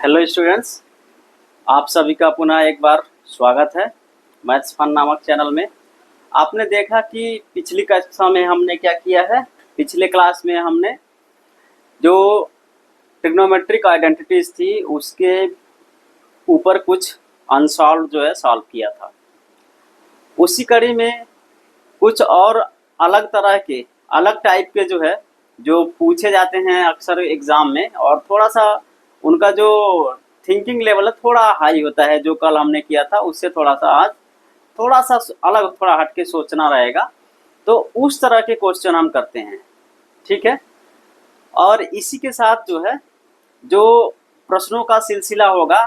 Hello students, आप सभी का पुनः एक बार स्वागत है मैथ्स फन नामक चैनल में। आपने देखा कि पिछली कक्षा में हमने क्या किया है। पिछले क्लास में हमने जो ट्रिग्नोमेट्रिक आइडेंटिटीज थी उसके ऊपर कुछ अनसॉल्व जो है सॉल्व किया था। उसी कड़ी में कुछ और अलग तरह के अलग टाइप के जो है जो पूछे जाते हैं अक्सर एग्ज़ाम में, और थोड़ा सा उनका जो थिंकिंग लेवल है थोड़ा हाई होता है। जो कल हमने किया था उससे थोड़ा सा आज थोड़ा सा अलग, थोड़ा हट के सोचना रहेगा। तो उस तरह के क्वेश्चन हम करते हैं, ठीक है। और इसी के साथ जो है जो प्रश्नों का सिलसिला होगा,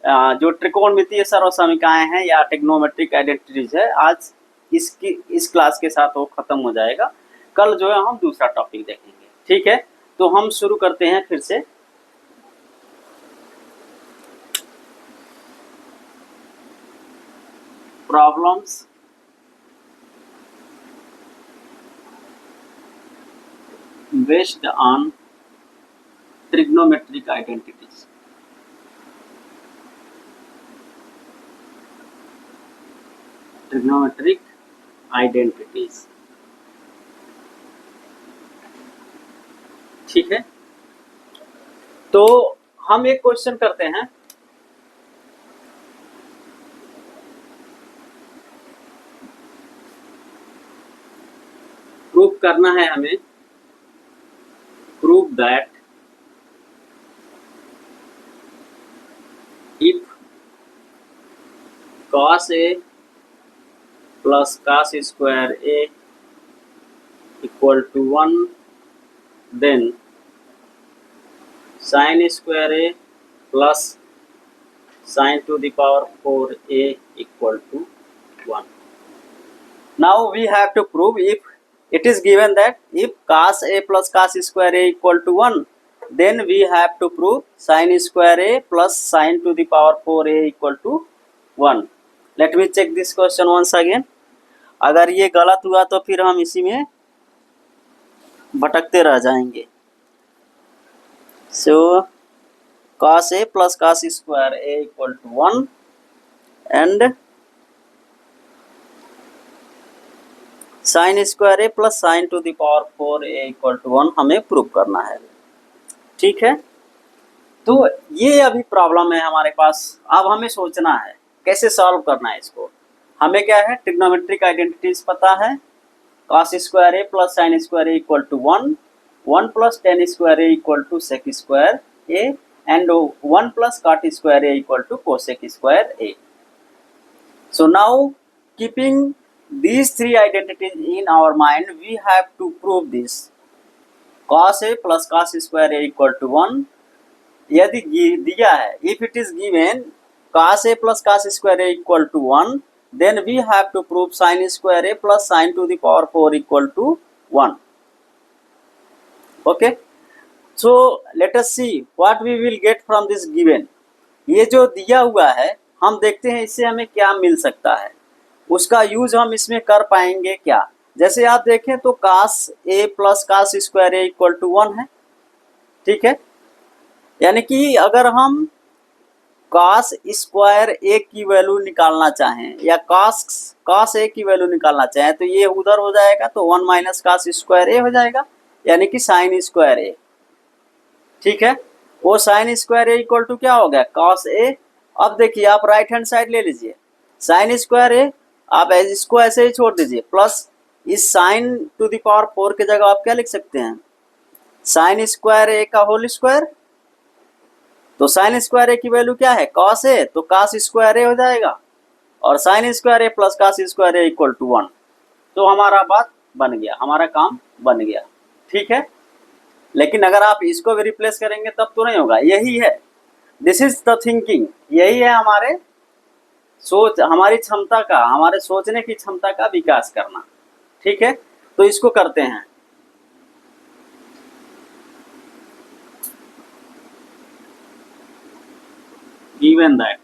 जो त्रिकोणमितीय सर्वसमीकरण हैं या ट्रिग्नोमेट्रिक आइडेंटिटीज है, आज इस क्लास के साथ वो खत्म हो जाएगा। कल जो है हम दूसरा टॉपिक देखेंगे, ठीक है। तो हम शुरू करते हैं फिर से। Problems based on trigonometric identities. Trigonometric identities, ठीक है। तो हम एक क्वेश्चन करते हैं। प्रूव करना है हमें, prove that if cos a plus cos square a equal to 1, then sin square a plus sin to the power 4a equal to 1. Now we have to prove, if it is given that if cos a plus cos square a equal to 1, then we have to prove sin square a plus sin to the power 4a equal to 1. Let me check this question once again. अगर ये गलत हुआ तो फिर हम इसी में भटकते रह जाएंगे। सो cos a plus cos square a equal to 1 and sin square a plus sin to the power 4a equal to 1 हमें प्रूव करना है, ठीक है। तो ये अभी प्रॉब्लम है हमारे पास। अब हमें सोचना है कैसे सॉल्व करना है इसको। हमें क्या है, ट्रिग्नोमेट्रिक आइडेंटिटीज पता है। cos square a plus sine square a equal to 1, 1 plus tan square a equal to sec square a, and 1 plus cot square a equal to cosec square a. So now keeping these three identities in our mind, we have to prove this cos a plus cos square a equal to 1। यदि दिया है, if it is given cos a plus cos square a equal to 1, then we have to prove sin square a plus sin to the power 4 equal to 1. Okay, so let us see what we will get from this given। ये जो दिया हुआ है हम देखते हैं इससे हमें क्या मिल सकता है, उसका यूज हम इसमें कर पाएंगे क्या। जैसे आप देखें तो cos a plus cos square a equal to 1 है, ठीक है। यानी कि अगर हम cos स्क्वायर a की वैल्यू निकालना चाहें या cos a की वैल्यू निकालना चाहें तो ये उधर हो जाएगा, तो 1 माइनस cos स्क्वायर a हो जाएगा, यानी कि sin स्क्वायर a, ठीक है। वो sin square a equal to क्या हो गया, cos a। अब देखिए आप राइट हैंड साइड ले लीजिए, sin स्क्वायर a आप इसको ऐसे ही छोड़ दीजिए, प्लस इस साइन टू द पावर 4 की जगह आप क्या लिख सकते हैं, साइन स्क्वायर ए का होल स्क्वायर। तो साइन स्क्वायर ए की वैल्यू क्या है, कॉस ए, तो कॉस स्क्वायर ए हो जाएगा, और sine square a plus cos square a equal to 1। तो हमारा बात बन गया, हमारा काम बन गया, ठीक है। लेकिन अगर आप इसको भी रिप्लेस करेंगे तब तो नहीं होगा। यही है, दिस इज द थिंकिंग, यही है हमारे सोच, हमारी क्षमता का, हमारे सोचने की क्षमता का विकास करना, ठीक है। तो इसको करते हैं। गिवन दैट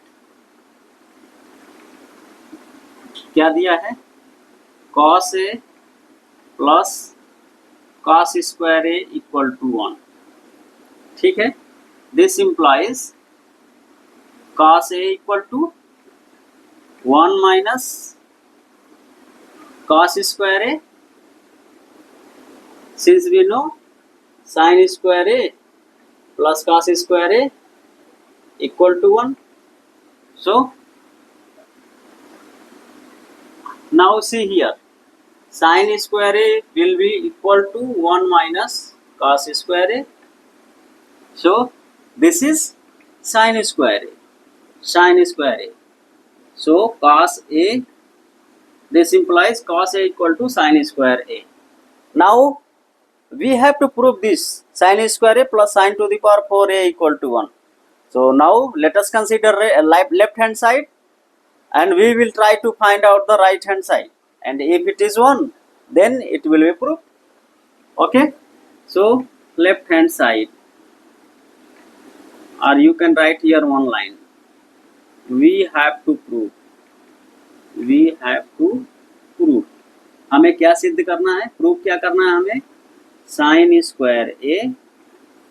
क्या दिया है, cos a plus cos square a equal to 1, ठीक है। This implies cos A equal to 1 minus cos square A, since we know sin square A plus cos square A equal to 1. So now see here, sin square A will be equal to 1 minus cos square A. So this is sin square A, sin square A. So cos A, this implies cos A equal to sin square A. Now we have to prove this sin square A plus sin to the power 4A equal to 1. So now let us consider left hand side, and we will try to find out the right hand side, and if it is 1, then it will be proved. Okay, so left hand side, or you can write here one line, we have to prove, हमें क्या सिद्ध करना है, prove क्या करना है हमें, sine square a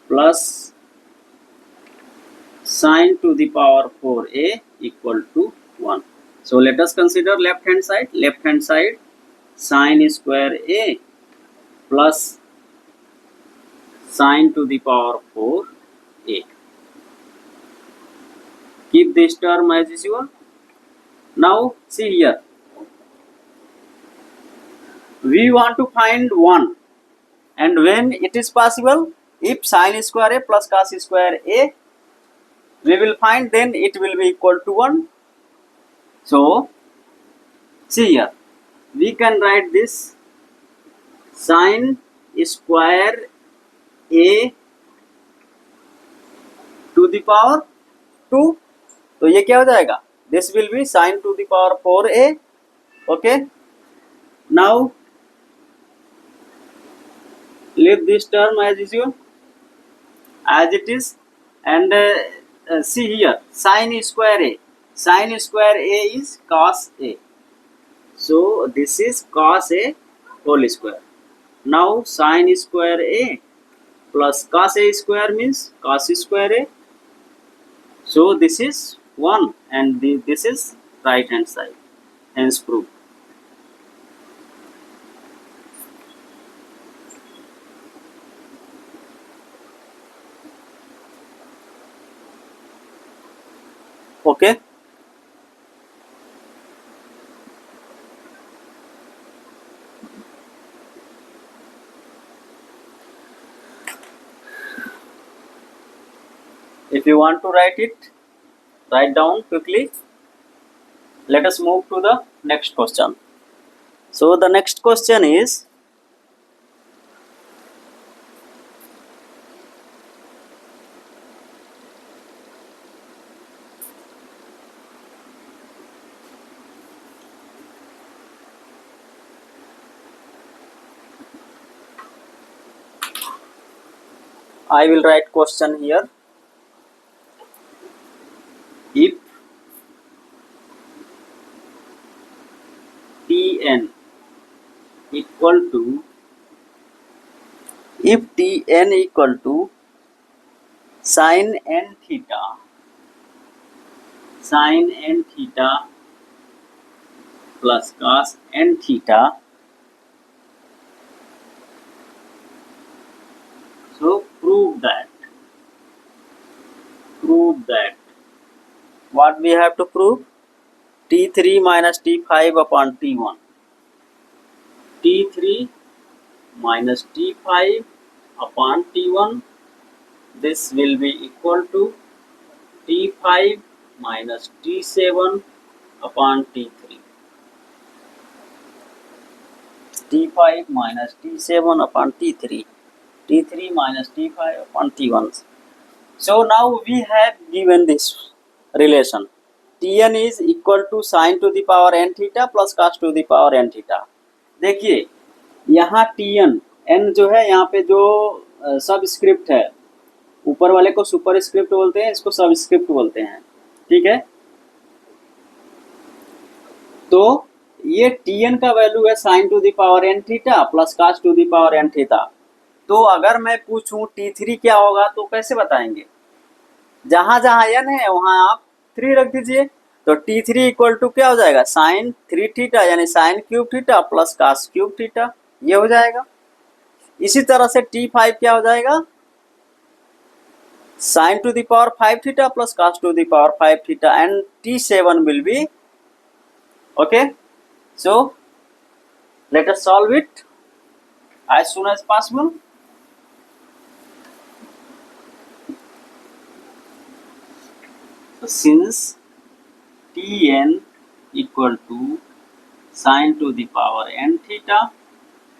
plus sine to the power 4a equal to 1. So let us consider left hand side, sin square a plus sin to the power 4a. Keep this term as usual. Now see here, we want to find 1, and when it is possible, if sin square a plus cos square a we will find, then it will be equal to 1. So see here, we can write this sin square a to the power 2. तो ये क्या हो जाएगा, this will be sin to the power 4a. okay, now leave this term as usual as it is, and see here, sin square a is cos a, so this is cos a whole square. Now sin square a plus cos a square means cos square a, so this is 1, and this is right hand side, hence proof. Okay, if you want to write it, write down quickly. Let us move to the next question. So the next question is, I will write question here. If Tn equal to sin n theta plus cos n theta, so prove that what we have to prove, T3 minus T5 upon T1, T3 minus T5 upon T1, this will be equal to T5 minus T7 upon T3, T5 minus T7 upon T3, T3 minus T5 upon T1. So now we have given this relation, Tn is equal to sin to the power n theta plus cos to the power n theta. देखिए यहाँ Tn n जो है, यहाँ पे जो subscript है, ऊपर वाले को सुपर स्क्रिप्ट बोलते हैं, इसको सबस्क्रिप्ट बोलते हैं, ठीक है। तो ये Tn का वैल्यू है sin to the power n theta plus cos to the power n theta. तो अगर मैं पूछूं T3 क्या होगा तो कैसे बताएंगे, जहां जहां n है वहां आप 3 रख दीजिए, तो T3 इक्वल टू क्या हो जाएगा, साइन 3 थीटा यानी sine cube theta plus cos cube theta, ये हो जाएगा। इसी तरह से T5 क्या हो जाएगा, sine to the power 5 theta plus cos to the power 5 theta, and T7 will be okay. So let us solve it as soon as possible. So since Tn equal to sin to the power n theta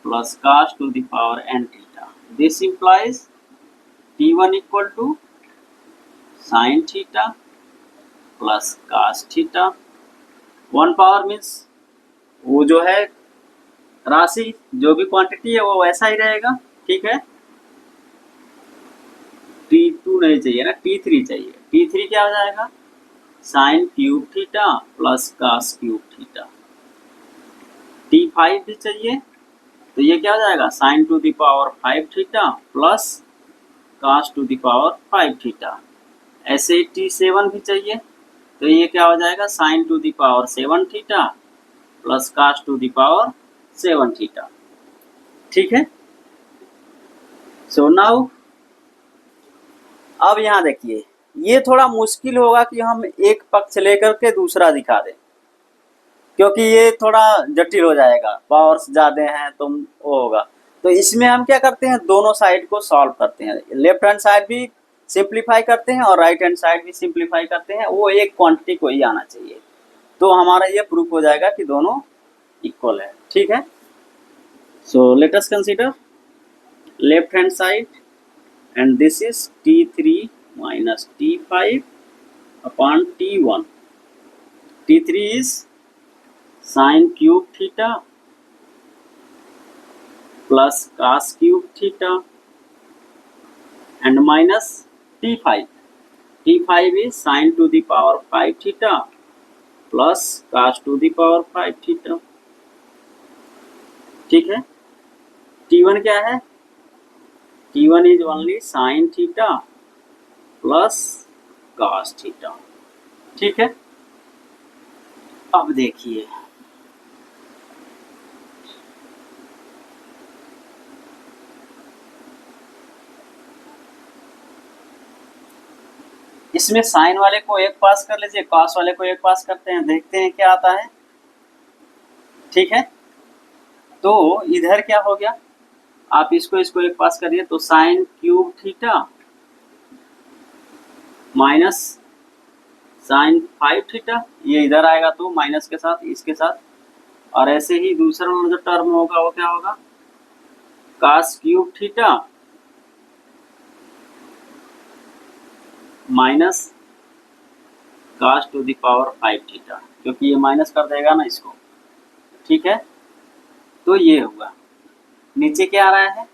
plus cos to the power n theta, this implies T1 equal to sin theta plus cos theta. 1 power means वो जो है राशि, जो भी quantity है वो वैसा ही रहेगा, ठीक है। T2 नहीं चाहिए ना, T3 चाहिए। T3 क्या हो जाएगा, sine cube theta plus cos cube theta. T5 भी चाहिए, तो ये क्या हो जाएगा, sine to the power 5 theta plus cos to the power 5 theta. ऐसे ही T7 भी चाहिए, तो ये क्या हो जाएगा, sine to the power 7 theta plus cos to the power 7 theta, ठीक है। सो नाउ अब यहाँ देखिए, ये थोड़ा मुश्किल होगा कि हम एक पक्ष लेकर के दूसरा दिखा दें, क्योंकि ये थोड़ा जटिल हो जाएगा, पावर्स ज़्यादा हैं तो वो होगा। तो इसमें हम क्या करते हैं, दोनों साइड को सॉल्व करते हैं, लेफ्ट हैंड साइड भी सिंप्लीफाई करते हैं और राइट हैंड साइड भी सिंप्लीफाई करते हैं, वो एक क्वांटिटी को ही आना चाहिए, तो हमारा ये प्रूफ हो जाएगा कि दोनों इक्वल है, ठीक है। So let us consider left hand side, and this is T3 minus T5 upon T1. T3 is sin cube theta plus cos cube theta and minus T5. T5 is sin to the power 5 theta plus cos to the power 5 theta, ठीक है। T1 क्या है, T1 is only sin theta plus cos theta, ठीक है। अब देखिए, इसमें sign वाले को एक पास कर लीजिए, कॉस वाले को एक पास करते हैं, देखते हैं क्या आता है, ठीक है। तो इधर क्या हो गया, आप इसको एक पास करिए, तो sine cube theta minus sine 5 theta, ये इधर आएगा तो माइनस के साथ, इसके साथ, और ऐसे ही दूसरा जो टर्म होगा वो क्या होगा, cos cube theta minus cos to the power 5 theta, क्योंकि ये माइनस कर देगा ना इसको, ठीक है। तो ये होगा, नीचे क्या आ रहा है,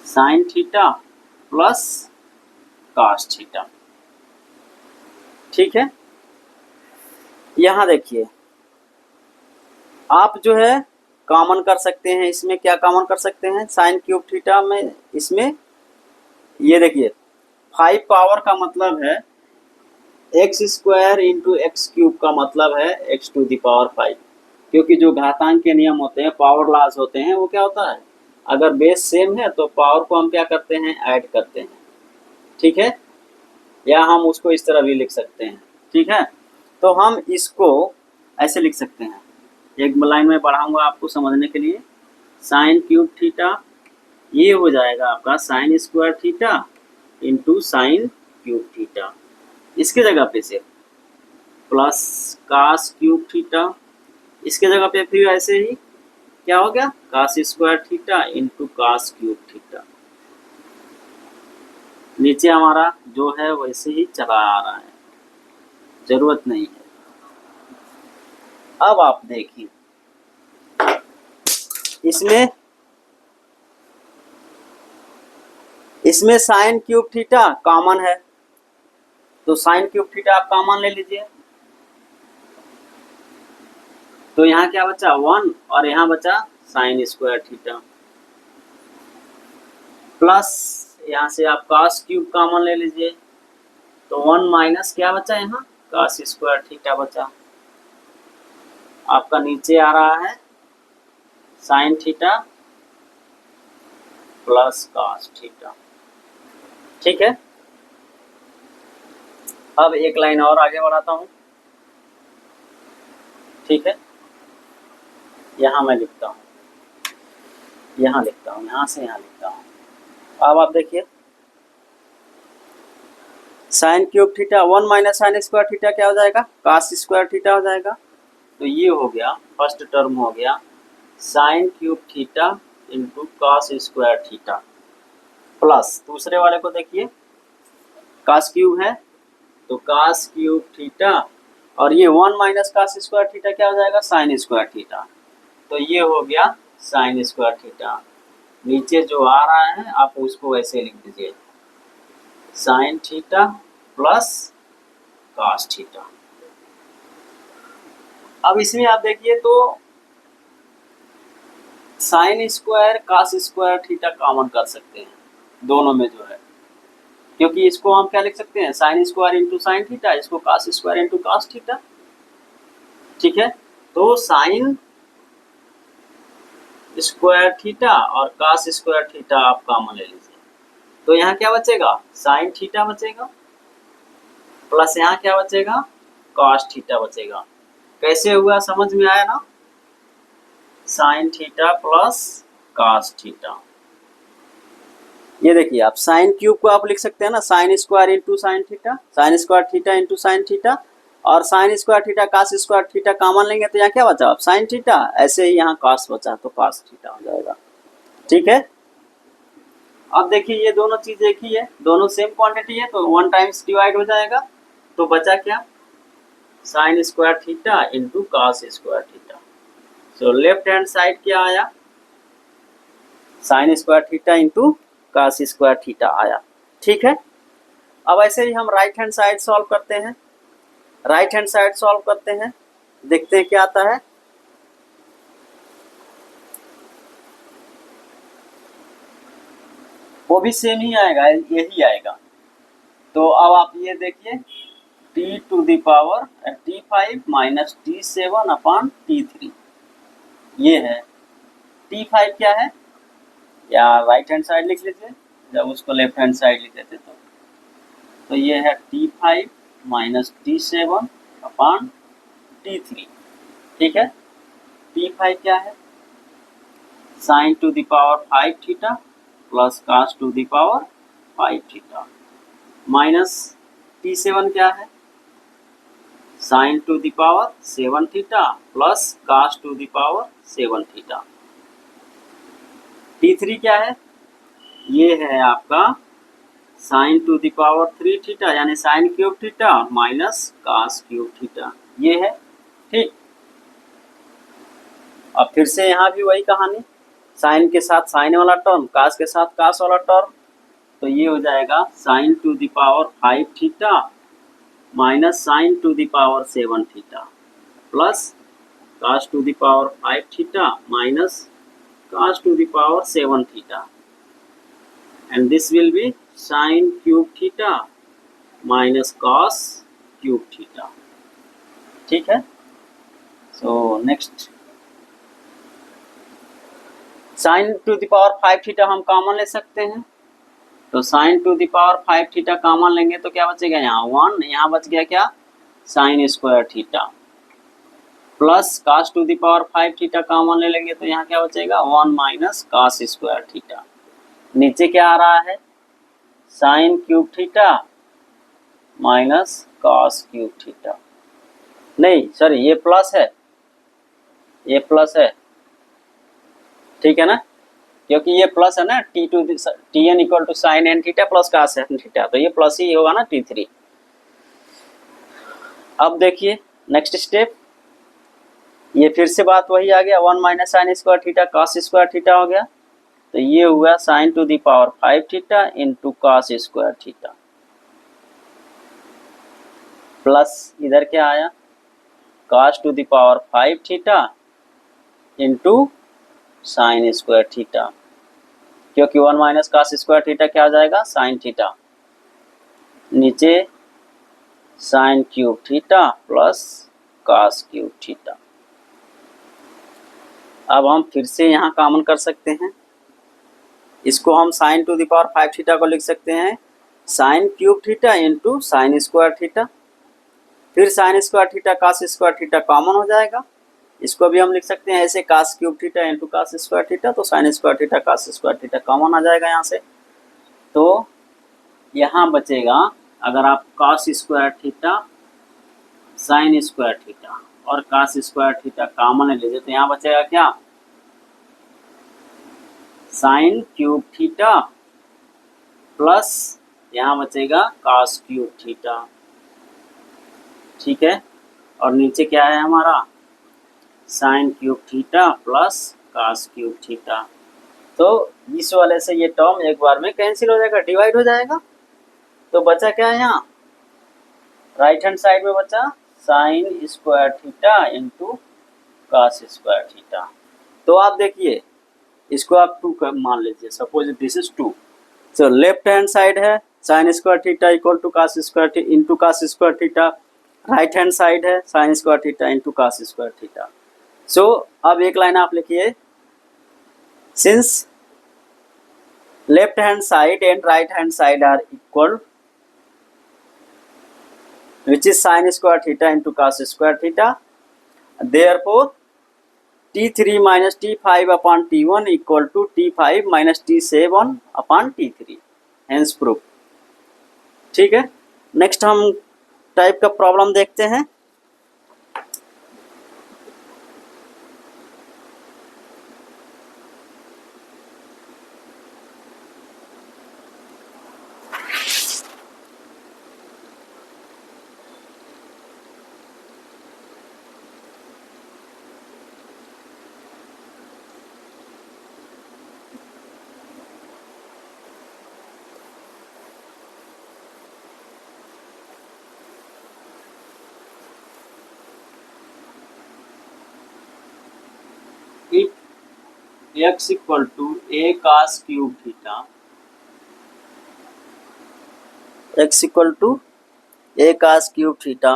sine theta plus cos theta, ठीक है। यहां देखिए, आप जो है कॉमन कर सकते हैं, इसमें क्या कॉमन कर सकते हैं, साइन क्यूब थीटा में, इसमें ये देखिए 5 पावर का मतलब है x square into x cube का मतलब है एक्स टू द पावर 5, क्योंकि जो घातांक के नियम होते हैं, पावर लॉज होते हैं, वो क्या होता है, अगर बेस सेम है तो पावर को हम क्या करते हैं, ऐड करते हैं, ठीक है। या हम उसको इस तरह भी लिख सकते हैं, ठीक है। तो हम इसको ऐसे लिख सकते हैं, एक लाइन में पढ़ाऊंगा आपको समझने के लिए, साइन क्यूब थीटा ये हो जाएगा आपका sign square theta into sign cube theta, इसके जगह पे से प्लस कास क्यूब थीटा, इसके जगह पे फिर ऐसे ही क्या हो गया, cos square theta into cos cube theta, नीचे हमारा जो है वैसे ही चला आ रहा है, जरूरत नहीं है। अब आप देखिए, इसमें साइन क्यूब थीटा कॉमन है, तो साइन क्यूब थीटा आप कॉमन ले लीजिए, तो यहाँ क्या बचा 1 और यहाँ बचा साइन स्क्वायर थीटा, प्लस यहाँ से आप कॉस क्यूब कॉमन ले लीजिए, तो 1 माइनस क्या बचा यहाँ, cos स्क्वायर थीटा बचा। आपका नीचे आ रहा है sine theta plus cos theta. ठीक है, अब एक लाइन और आगे बढ़ाता हूं। ठीक है, यहां मैं लिखता हूं, यहां लिखता हूं, यहां से यहां लिखता हूं। अब आप देखिए sign cube theta 1 minus sign square theta क्या हो जाएगा, कॉस स्क्वायर थीटा हो जाएगा। तो ये हो गया फर्स्ट टर्म हो गया sign cube theta into cos square theta, plus दूसरे वाले को देखिए कॉस क्यूब है तो कॉस क्यूब थीटा, और ये 1 माइनस कॉस स्क्वायर थीटा क्या हो जाएगा, साइन स्क्वायर थीटा। तो ये हो गया साइन स्क्वायर थीटा। नीचे जो आ रहा है आप उसको ऐसे लिख दीजिए sign theta plus cos theta. अब इसमें आप देखिए तो sine square cos square theta common कर सकते हैं दोनों में जो है, क्योंकि इसको हम क्या लिख सकते हैं sine square into sine theta, इसको cos square into cos theta. ठीक है, तो साइन स्क्वायर थीटा और कॉस स्क्वायर थीटा आप कॉमन ले लीजिए, तो यहाँ क्या बचेगा साइन थीटा बचेगा, प्लस यहाँ क्या बचेगा कॉस थीटा बचेगा। कैसे हुआ समझ में आया ना, sign theta plus cos theta. ये देखिए आप साइन क्यूब को आप लिख सकते हैं ना sine square into sine theta, sine square theta into sine theta, और sine square theta cos square theta common लेंगे तो यहाँ क्या बचा आप साइन थीटा, ऐसे ही यहाँ कॉस बचा तो कॉस थीटा हो जाएगा। ठीक है, अब देखिए ये दोनों चीज एक ही है, दोनों सेम क्वांटिटी है तो 1 टाइम्स डिवाइड हो जाएगा, तो बचा क्या sine square theta into cos square theta. सो लेफ्ट हैंड साइड क्या आया sign square theta into cos square theta आया। ठीक है, अब ऐसे ही हम राइट हैंड साइड सॉल्व करते हैं, राइट हैंड साइड सॉल्व करते हैं, देखते हैं क्या आता है। वो भी सेम ही आएगा, यही आएगा। तो अब आप ये देखिए T to the power T5 minus T7 upon T3, ये है T5 क्या है, या राइट हैंड साइड लिख लीजिए जब उसको लेफ्ट हैंड साइड लिख देते तो ये है T5 minus T7 upon T3। ठीक है, T5 क्या है sine to the power 5 theta plus cos to the power 5 theta, minus T7 क्या है sine to the power 7 theta plus cos to the power 7 theta. T3 क्या है, ये है आपका sine to the power 3 theta यानी sine cube theta minus cos cube theta, ये है। ठीक, अब फिर से यहाँ भी वही कहानी, साइन के साथ साइन वाला टर्म, कास के साथ कास वाला टर्म, तो ये हो जाएगा sine to the power 5 theta minus sine to the power 7 theta plus cos to the power 5 theta minus cos to the power 7 theta, and this will be sin cube theta minus cos cube theta। ठीक है, so next sign to the power 5 theta हम common ले सकते हैं, तो sign to the power 5 theta common लेंगे तो क्या बचेगा यहाँ 1, यहाँ बच गया क्या sine square theta, plus cos to the power 5 theta common ले लेंगे तो यहाँ क्या बचेगा 1 माइनस कास स्क्वायर थीटा। नीचे क्या आ रहा है sign cube theta minus cos cube theta, नहीं सॉरी ये प्लस है, ये प्लस है। ठीक है ना, क्योंकि ये प्लस है ना T n equal to sine n theta plus cos n theta, तो ये प्लस ही होगा ना T3। अब देखिए नेक्स्ट स्टेप, ये फिर से बात वही आ गया 1 minus sign square theta cos square theta हो गया, तो ये हुआ sign to the power 5 theta into cos square theta, plus इधर क्या आया cos to the power 5 theta into sine square theta, क्योंकि 1 माइनस कॉस स्क्वायर थीटा क्या आ जाएगा साइन थीटा। नीचे sign cube theta plus cos cube theta. अब हम फिर से यहाँ कॉमन कर सकते हैं, इसको हम sine to the power 5 theta को लिख सकते हैं sine cube theta into sine square theta, फिर sine square theta cos square theta common हो जाएगा, इसको भी हम लिख सकते हैं ऐसे cos cube theta into cos square theta, तो sine square theta cos square theta common आ जाएगा यहाँ से। तो यहाँ बचेगा, अगर आप cos square theta sine square theta और कॉस स्क्वायर थीटा कॉमन लीजिए तो यहाँ बचेगा क्या, साइन क्यूब थीटा प्लस यहाँ बचेगा कॉस क्यूब थीटा। ठीक है, और नीचे क्या है हमारा, sign cube theta plus cos cube theta. तो इस वाले से ये टर्म एक बार में कैंसिल हो जाएगा, डिवाइड हो जाएगा। तो बचा क्या है यहाँ, राइट हैंड साइड में बचा sine square theta into cos square theta. तो आप देखिए इसको आप 2 मान लीजिए, suppose this is 2। So left hand side है sine square theta equal to cos square theta into cos square theta, right hand side है sine square theta into cos square theta. So अब एक लाइन आप लिखिए, since left hand side and right hand side are equal which is sin square theta into cos square theta, therefore t3 minus t5 upon t1 equal to t5 minus t7 upon t3, hence proof। ठीक है, next हम type का problem देखते हैं। If x equal to a cos cube theta, x equal to a cos cube theta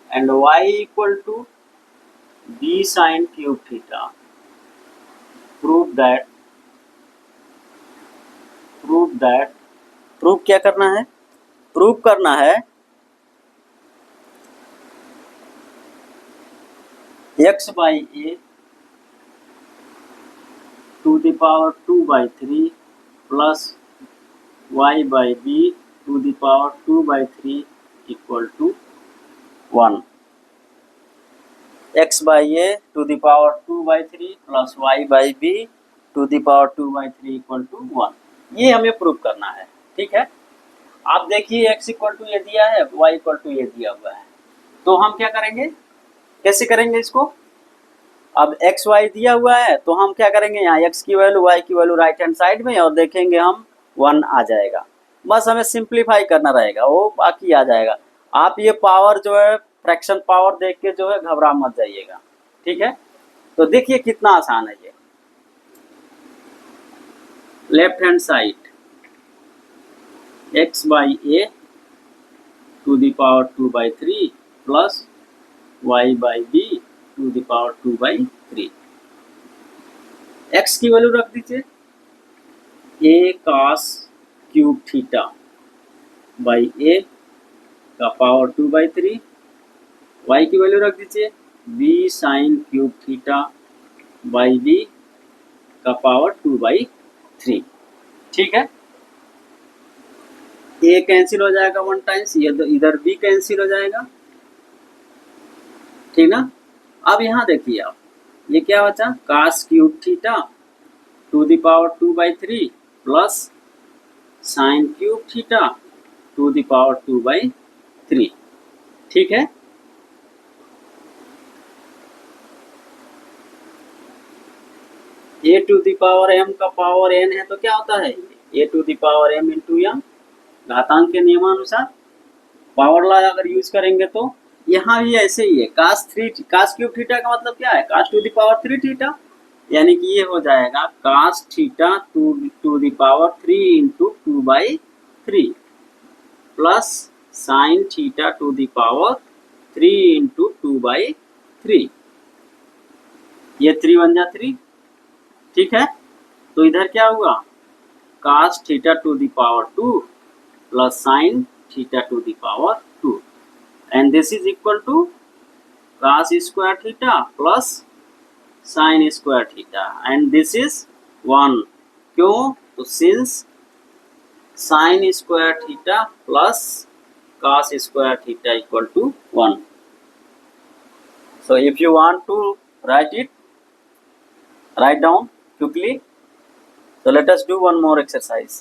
and y equal to b sin cube theta, prove that prove क्या करना है, prove करना है x by a to the power 2/3 plus y by b to the power 2/3 equal to 1। x by a to the power 2/3 plus y by b to the power 2/3 equal to 1, ये हमें prove करना है। ठीक है, आप देखिए x equal to ये दिया है, y इक्वल टू ये दिया हुआ है, तो हम क्या करेंगे, कैसे करेंगे इसको, अब x y दिया हुआ है तो हम क्या करेंगे, यहाँ x की वैल्यू y की वैल्यू राइट हैंड साइड में और देखेंगे हम 1 आ जाएगा, बस हमें सिंप्लीफाई करना रहेगा, वो बाकी आ जाएगा। आप ये पावर जो है फ्रैक्शन पावर देख के जो है घबरा मत जाइएगा। ठीक है, तो देखिए कितना आसान है ये, left hand side x by a to the power 2/3 plus y by b to the power 2/3, x की वैल्यू रख दीजिए a cos cube theta by a का पावर 2/3, y की वैल्यू रख दीजिए b sine cube theta by b का पावर 2/3। ठीक है, a कैंसिल हो जाएगा 1 टाइम्स, इधर b कैंसिल हो जाएगा। ठीक ना, अब यहाँ देखिए आप, ये क्या बचा, cos cube theta to the power 2/3 plus sine cube theta to the power 2/3। ठीक है, a to the power m का पावर n है तो क्या होता है, a to the power m into m, घातांक के नियमानुसार पावर लॉ अगर यूज करेंगे तो यहाँ भी ऐसे ही है, cos क्यूब थीटा का मतलब क्या है, cos to the power 3 theta, यानी कि ये हो जाएगा cos theta to the power 3 into 2/3 plus sine theta to the power 3 into 2/3। ये 3 बन जा 3, ठीक है। तो इधर क्या हुआ, cos theta to the power 2 plus sine theta to the power 2 and this is equal to cos square theta plus sine square theta and this is 1। क्यों, तो since sine square theta plus cos square theta equal to 1. So if you want to write it, write down quickly. So let us do one more exercise.